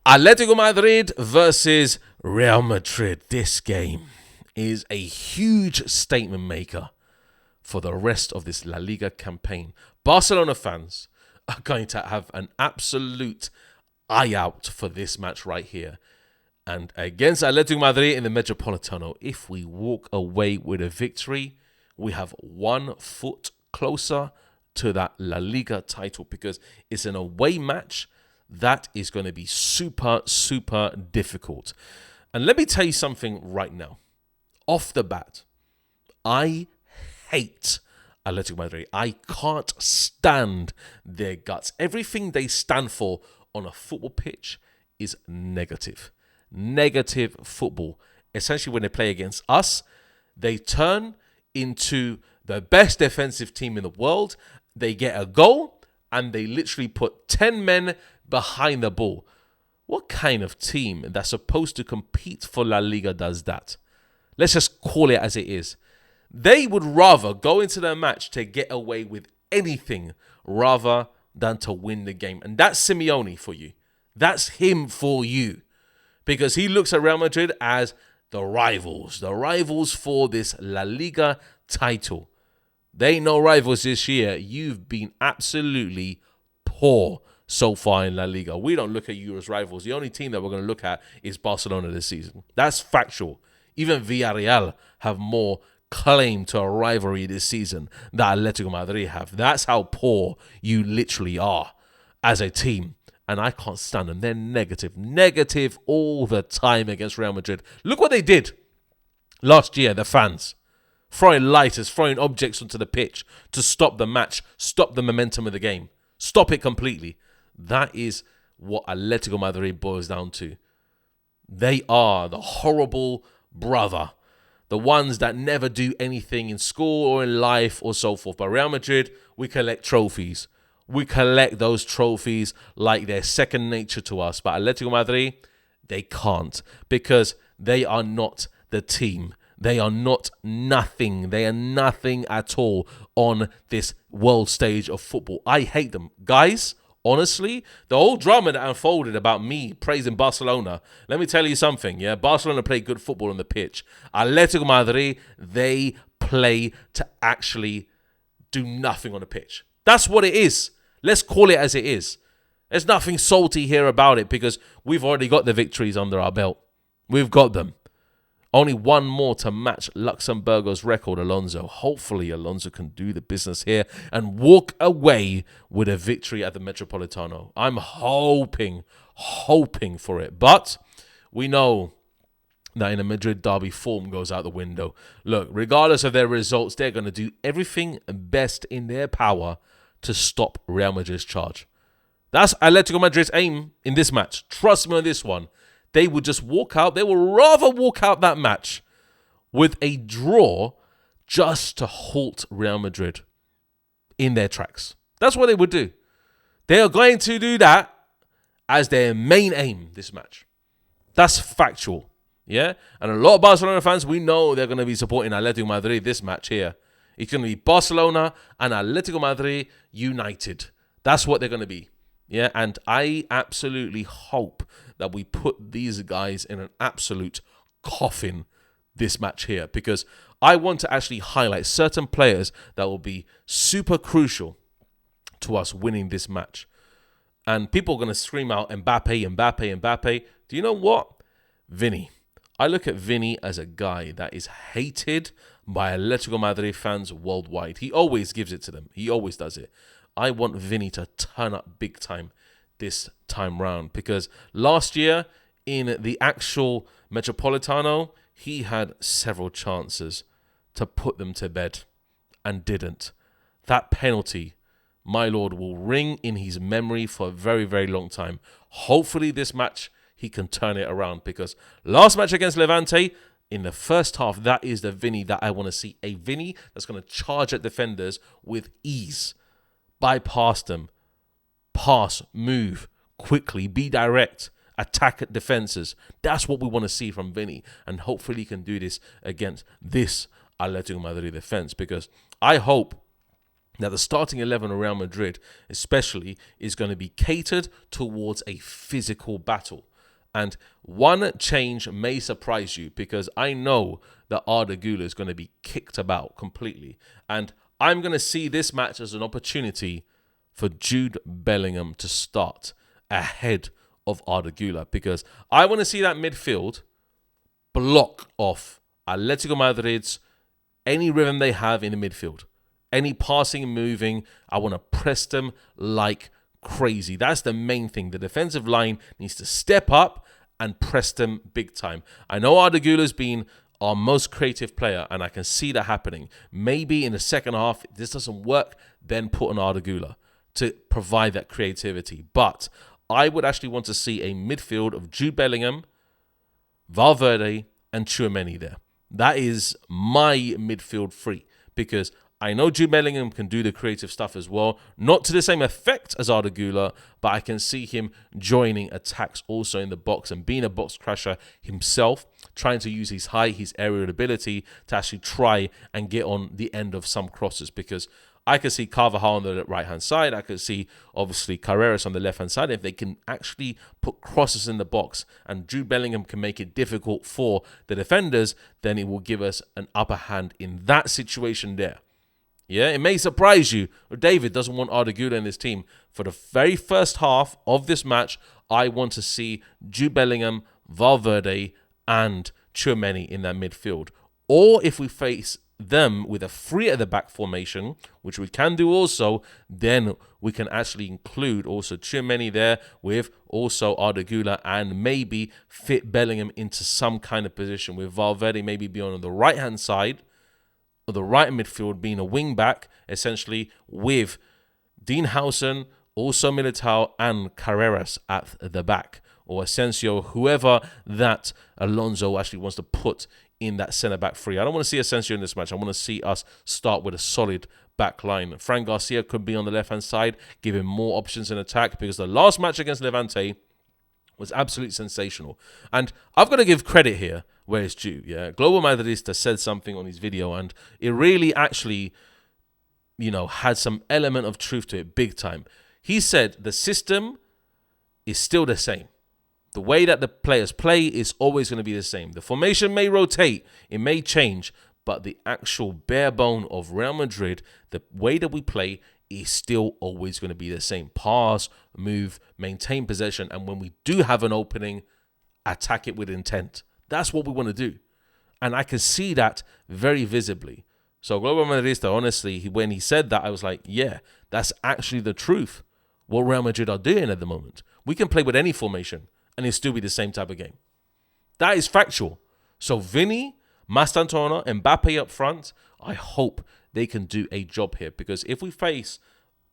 Atletico Madrid versus Real Madrid. This game is a huge statement maker for the rest of this La Liga campaign. Barcelona fans are going to have an absolute eye out for this match right here. And against Atletico Madrid in the Metropolitano, if we walk away with a victory, we have 1 foot closer to that La Liga title, because it's an away match that is going to be super, super difficult. And let me tell you something right now. Off the bat, I hate Atletico Madrid. I can't stand their guts. Everything they stand for on a football pitch is negative. Negative football. Essentially, when they play against us, they turn into the best defensive team in the world. They get a goal and they literally put 10 men behind the ball. What kind of team that's supposed to compete for La Liga does that? Let's just call it as it is. They would rather go into the match to get away with anything rather than to win the game. And that's Simeone for you. That's him for you. Because he looks at Real Madrid as the rivals for this La Liga title. They ain't no rivals this year. You've been absolutely poor so far in La Liga. We don't look at you as rivals. The only team that we're going to look at is Barcelona this season. That's factual. Even Villarreal have more claim to a rivalry this season that Atletico Madrid have. That's how poor you literally are as a team. And I can't stand them. They're negative all the time against Real Madrid. Look what they did last year, the fans. Throwing lighters, throwing objects onto the pitch to stop the match, stop the momentum of the game. Stop it completely. That is what Atletico Madrid boils down to. They are the horrible brother. The ones that never do anything in school or in life or so forth. But Real Madrid, we collect trophies. We collect those trophies like they're second nature to us. But Atletico Madrid, they can't, because they are not the team. They are not nothing. They are nothing at all on this world stage of football. I hate them. Guys, honestly, the whole drama that unfolded about me praising Barcelona, let me tell you something, yeah? Barcelona play good football on the pitch. Atletico Madrid, they play to actually do nothing on the pitch. That's what it is. Let's call it as it is. There's nothing salty here about it, because we've already got the victories under our belt. We've got them. Only one more to match Luxembourgo's record, Alonso. Hopefully, Alonso can do the business here and walk away with a victory at the Metropolitano. I'm hoping for it. But we know that in a Madrid derby, form goes out the window. Look, regardless of their results, they're going to do everything best in their power to stop Real Madrid's charge. That's Atletico Madrid's aim in this match. Trust me on this one. They would just walk out. They would rather walk out that match with a draw just to halt Real Madrid in their tracks. That's what they would do. They are going to do that as their main aim this match. That's factual. Yeah? And a lot of Barcelona fans, we know they're going to be supporting Atletico Madrid this match here. It's going to be Barcelona and Atletico Madrid united. That's what they're going to be. Yeah, and I absolutely hope that we put these guys in an absolute coffin this match here, because I want to actually highlight certain players that will be super crucial to us winning this match. And people are going to scream out Mbappe. Do you know what? Vini. I look at Vini as a guy that is hated by Atletico Madrid fans worldwide. He always gives it to them. He always does it. I want Vini to turn up big time this time round, because last year in the actual Metropolitano, he had several chances to put them to bed and didn't. That penalty, my lord, will ring in his memory for a very, very long time. Hopefully this match he can turn it around, because last match against Levante, in the first half, that is the Vini that I want to see. A Vini that's going to charge at defenders with ease. Bypass them, pass, move, quickly, be direct, attack at defenses. That's what we want to see from Vini, and hopefully he can do this against this Atletico Madrid defense, because I hope that the starting 11 of Real Madrid especially is going to be catered towards a physical battle. And one change may surprise you because I know that Arda Güler is going to be kicked about completely. And I'm going to see this match as an opportunity for Jude Bellingham to start ahead of Arda Güler because I want to see that midfield block off Atletico Madrid's any rhythm they have in the midfield. Any passing and moving, I want to press them like crazy. That's the main thing. The defensive line needs to step up and press them big time. I know Arda Güler's been our most creative player, and I can see that happening. Maybe in the second half, if this doesn't work, then put on Arda Güler to provide that creativity. But I would actually want to see a midfield of Jude Bellingham, Valverde, and Tchouaméni there. That is my midfield three because I know Jude Bellingham can do the creative stuff as well. Not to the same effect as Arda Güler, but I can see him joining attacks also in the box and being a box crasher himself, trying to use his height, his aerial ability to actually try and get on the end of some crosses because I could see Carvajal on the right-hand side. I could see, obviously, Carreras on the left-hand side. If they can actually put crosses in the box and Jude Bellingham can make it difficult for the defenders, then it will give us an upper hand in that situation there. Yeah, it may surprise you. David doesn't want Arda Güler in this team. For the very first half of this match, I want to see Jude Bellingham, Valverde, and Tchouaméni in that midfield. Or if we face them with a three at the back formation, which we can do also, then we can actually include also Tchouaméni there with also Arda Güler and maybe fit Bellingham into some kind of position with Valverde maybe be on the right-hand side or the right midfield being a wing back, essentially with Dean Howson, also Militao and Carreras at the back, or Asensio, whoever that Alonso actually wants to put in that centre-back three. I don't want to see Asensio in this match. I want to see us start with a solid back line. Fran Garcia could be on the left-hand side, give him more options in attack because the last match against Levante was absolutely sensational. And I've got to give credit here where it's due. Yeah, Global Madridista said something on his video and it really actually, had some element of truth to it big time. He said the system is still the same. The way that the players play is always going to be the same. The formation may rotate, it may change, but the actual bare bone of Real Madrid, the way that we play is still always going to be the same. Pass, move, maintain possession, and when we do have an opening, attack it with intent. That's what we want to do. And I can see that very visibly. So Global Madridista, honestly, when he said that, I was like, yeah, that's actually the truth. What Real Madrid are doing at the moment. We can play with any formation and it'll still be the same type of game. That is factual. So Vini, Mastantona, Mbappe up front, I hope they can do a job here. Because if we face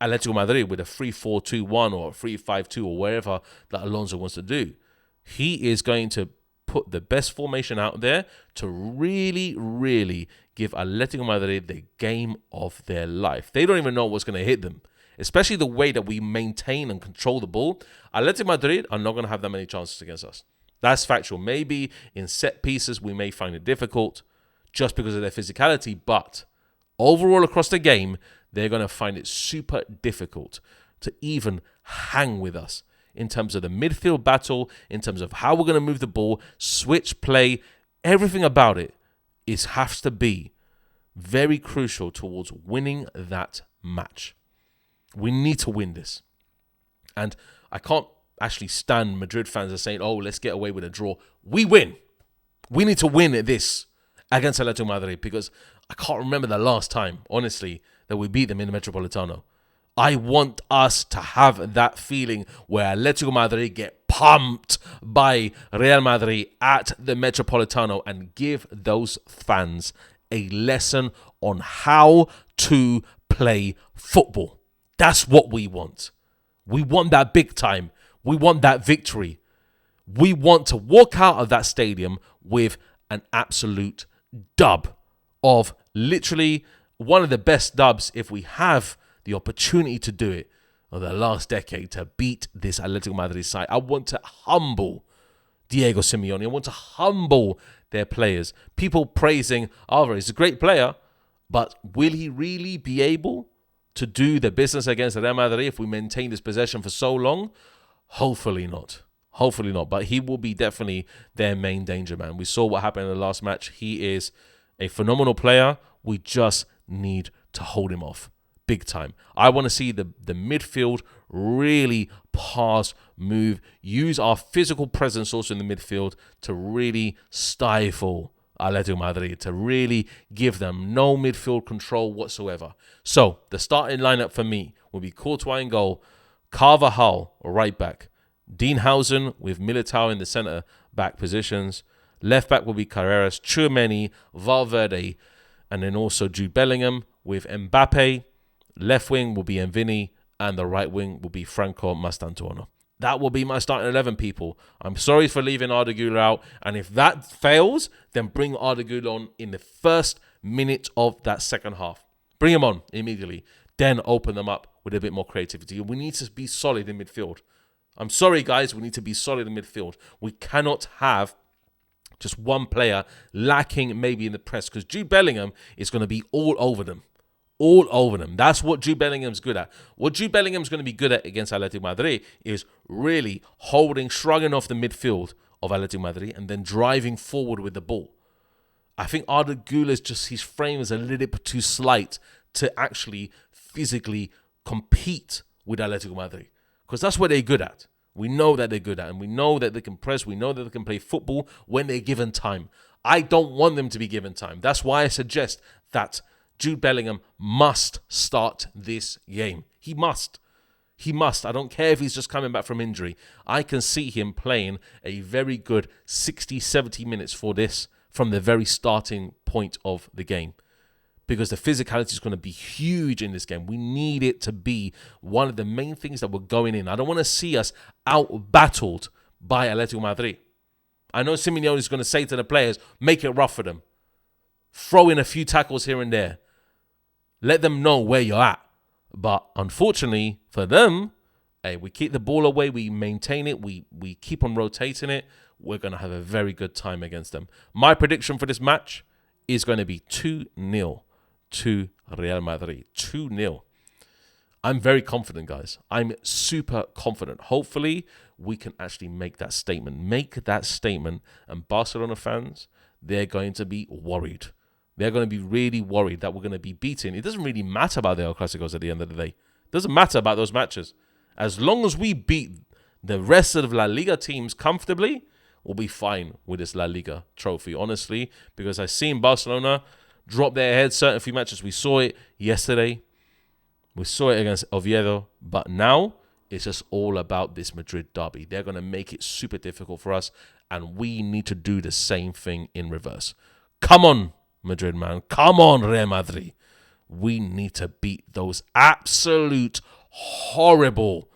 Atletico Madrid with a 3-4-2-1 or a 3-5-2 or wherever that Alonso wants to do, he is going to put the best formation out there to really, really give Atletico Madrid the game of their life. They don't even know what's going to hit them. Especially the way that we maintain and control the ball. Atletico Madrid are not going to have that many chances against us. That's factual. Maybe in set pieces we may find it difficult just because of their physicality, but overall across the game, they're going to find it super difficult to even hang with us in terms of the midfield battle, in terms of how we're going to move the ball, switch play, everything about it has to be very crucial towards winning that match. We need to win this. And I can't actually stand Madrid fans are saying, oh, let's get away with a draw. We win. We need to win this against Atletico Madrid because I can't remember the last time, honestly, that we beat them in the Metropolitano. I want us to have that feeling where Atletico Madrid get pumped by Real Madrid at the Metropolitano and give those fans a lesson on how to play football. That's what we want. We want that big time. We want that victory. We want to walk out of that stadium with an absolute dub of literally one of the best dubs if we have the opportunity to do it of the last decade to beat this Atletico Madrid side. I want to humble Diego Simeone. I want to humble their players. People praising Alvarez, he's a great player, but will he really be able to do the business against Real Madrid if we maintain this possession for so long? Hopefully not. Hopefully not. But he will be definitely their main danger man. We saw what happened in the last match. He is a phenomenal player. We just need to hold him off big time. I want to see the midfield really pass, move, use our physical presence also in the midfield to really stifle Atletico Madrid, to really give them no midfield control whatsoever. So the starting lineup for me will be Courtois in goal, Carvajal right back, Dean Housen with Militao in the centre back positions. Left back will be Carreras, Tchouaméni, Valverde, and then also Jude Bellingham with Mbappe. Left wing will be Vini, and the right wing will be Franco Mastantuono. That will be my starting 11, people. I'm sorry for leaving Arda Güler out, and if that fails, then bring Arda Güler on in the first minute of that second half. Bring him on immediately. Then open them up with a bit more creativity. We need to be solid in midfield. I'm sorry, guys. We need to be solid in midfield. We cannot have just one player lacking maybe in the press, because Jude Bellingham is going to be all over them. All over them. That's what Jude Bellingham's good at. What Jude Bellingham's going to be good at against Atletico Madrid is really holding, shrugging off the midfield of Atletico Madrid and then driving forward with the ball. I think Arda Güler's just, his frame is a little bit too slight to actually physically compete with Atletico Madrid, because that's what they're good at. We know that they're good at, and we know that they can press. We know that they can play football when they're given time. I don't want them to be given time. That's why I suggest that Jude Bellingham must start this game. He must. He must. I don't care if he's just coming back from injury. I can see him playing a very good 60, 70 minutes for this from the very starting point of the game, because the physicality is going to be huge in this game. We need it to be one of the main things that we're going in. I don't want to see us out-battled by Atletico Madrid. I know Simeone is going to say to the players, make it rough for them. Throw in a few tackles here and there. Let them know where you're at. But unfortunately for them, hey, we keep the ball away, we maintain it, we keep on rotating it. We're going to have a very good time against them. My prediction for this match is going to be 2-0 to Real Madrid. 2-0. I'm very confident, guys. I'm super confident. Hopefully, we can actually make that statement. Make that statement. And Barcelona fans, they're going to be worried. They're going to be really worried that we're going to be beaten. It doesn't really matter about the El Clásicos at the end of the day. It doesn't matter about those matches. As long as we beat the rest of La Liga teams comfortably, we'll be fine with this La Liga trophy, honestly, because I've seen Barcelona drop their heads certain few matches. We saw it yesterday. We saw it against Oviedo. But now it's just all about this Madrid derby. They're going to make it super difficult for us, and we need to do the same thing in reverse. Come on, Madrid, man. Come on, Real Madrid. We need to beat those absolute horrible.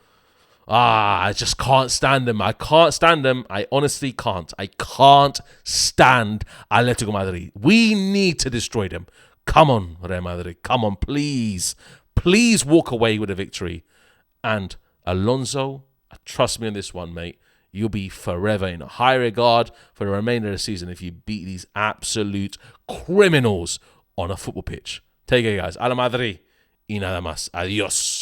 I just can't stand them. I can't stand them. I honestly can't. I can't stand Atletico Madrid. We need to destroy them. Come on, Real Madrid. Come on, please. Please walk away with a victory. And Alonso, trust me on this one, mate. You'll be forever in high regard for the remainder of the season if you beat these absolute criminals on a football pitch. Take care, guys. A la Madrid y nada más. Adiós.